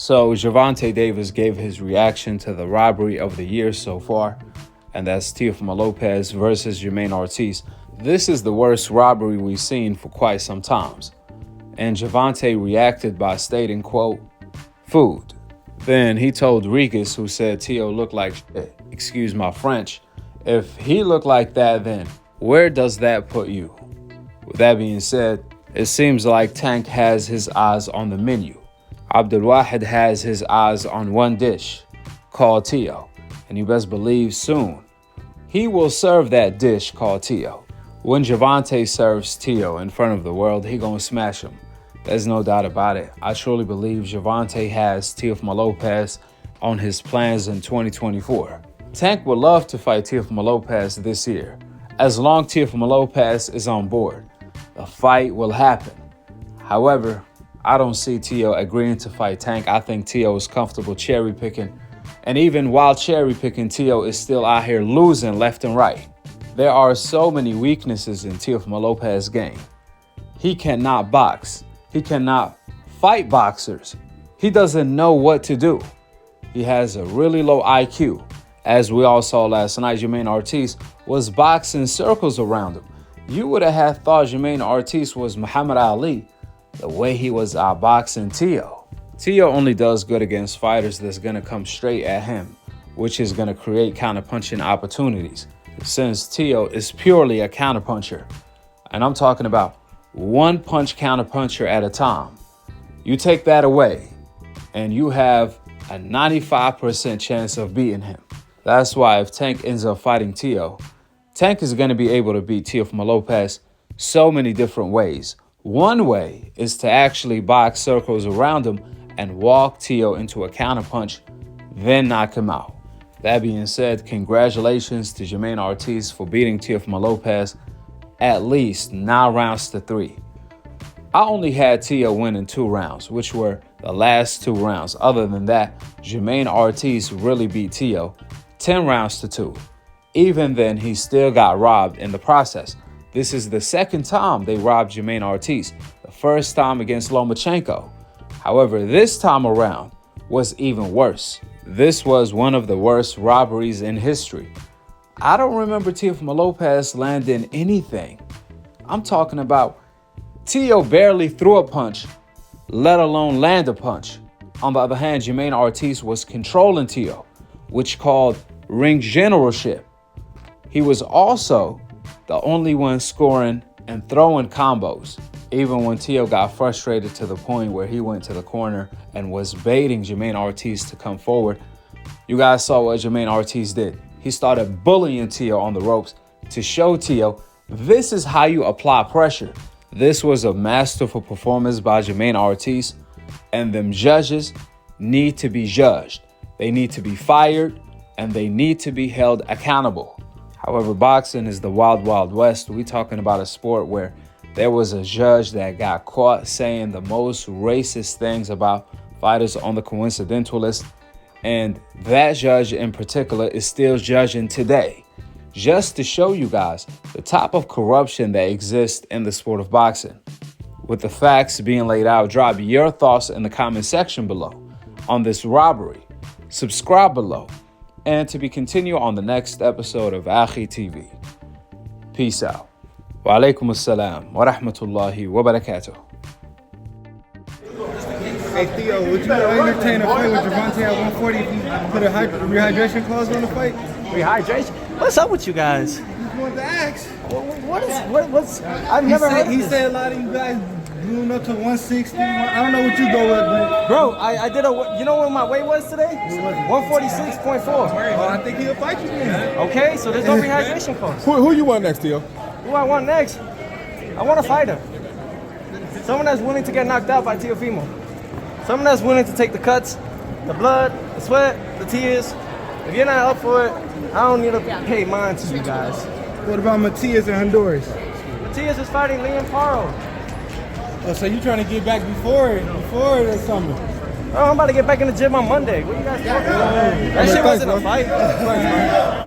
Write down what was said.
So Gervonta Davis gave his reaction to the robbery of the year so far, and that's Teofimo Lopez versus Jamaine Ortiz. This is the worst robbery we've seen for quite some times. And Gervonta reacted by stating, quote, "Food." Then he told Regis, who said Teo looked like shit, excuse my French, if he looked like that, then where does that put you? With that being said, it seems like Tank has his eyes on the menu. Abdulwahid has his eyes on one dish called Teo, and you best believe soon he will serve that dish called Teo. When Gervonta serves Teo in front of the world, he gonna smash him. There's no doubt about it. I truly believe Gervonta has Teofimo Lopez on his plans in 2024. Tank would love to fight Teofimo Lopez this year. As long as Teofimo Lopez is on board, the fight will happen. However, I don't see Teo agreeing to fight Tank. I think Teo is comfortable cherry picking. And even while cherry picking, Teo is still out here losing left and right. There are so many weaknesses in Teofimo Lopez's game. He cannot box. He cannot fight boxers. He doesn't know what to do. He has a really low IQ. As we all saw last night, Jamaine Ortiz was boxing circles around him. You would have thought Jamaine Ortiz was Muhammad Ali, the way he was outboxing Teo. Teo only does good against fighters that's going to come straight at him, which is going to create counterpunching opportunities. Since Teo is purely a counterpuncher, and I'm talking about one punch counterpuncher at a time, you take that away and you have a 95% chance of beating him. That's why if Tank ends up fighting Teo, Tank is going to be able to beat Teofimo Lopez so many different ways. One way is to actually box circles around him and walk Teo into a counterpunch, then knock him out. That being said, congratulations to Jamaine Ortiz for beating Teofimo Lopez at least 9 rounds to 3. I only had Teo winning 2 rounds, which were the last 2 rounds. Other than that, Jamaine Ortiz really beat Teo 10 rounds to 2. Even then, he still got robbed in the process. This is the second time they robbed Jamaine Ortiz, the first time against Lomachenko. However, this time around was even worse. This was one of the worst robberies in history. I don't remember Teofimo Lopez landing anything. I'm talking about Teo barely threw a punch, let alone land a punch. On the other hand, Jamaine Ortiz was controlling Teo, which called ring generalship. He was also the only one scoring and throwing combos, even when Teo got frustrated to the point where he went to the corner and was baiting Jamaine Ortiz to come forward. You guys saw what Jamaine Ortiz did. He started bullying Teo on the ropes to show Teo, this is how you apply pressure. This was a masterful performance by Jamaine Ortiz, and them judges need to be judged. They need to be fired, and they need to be held accountable. However, boxing is the wild, wild west. We're talking about a sport where there was a judge that got caught saying the most racist things about fighters on the coincidental list. And that judge in particular is still judging today. Just to show you guys the type of corruption that exists in the sport of boxing. With the facts being laid out, drop your thoughts in the comment section below on this robbery. Subscribe below. And to be continued on the next episode of Akhi TV. Peace out. Wa alaikum assalam wa rahmatullahi wa barakatuh. Hey Theo, would you entertain a fight with Gervonta at 140 if you put a rehydration clause on the fight? Rehydration? What's up with you guys? Just wanted to ask. What's I've never heard of He this. said a lot of you guys blew up to 160. I don't know what you go with, but Bro, I did a, you know what my weight was today? 146.4. oh, I think he'll fight you then. Okay, so there's no rehydration clause. Who you want next, Theo? Who I want next? I want a fighter. Someone that's willing to get knocked out by Teofimo. Someone that's willing to take the cuts, the blood, the sweat, the tears. If you're not up for it, I don't need to pay mine to you guys. What about Matias in Honduras? Matias is fighting Liam Paro. Oh, so you trying to get back before the summer? Oh, I'm about to get back in the gym on Monday. What you guys talking about? That shit wasn't a fight.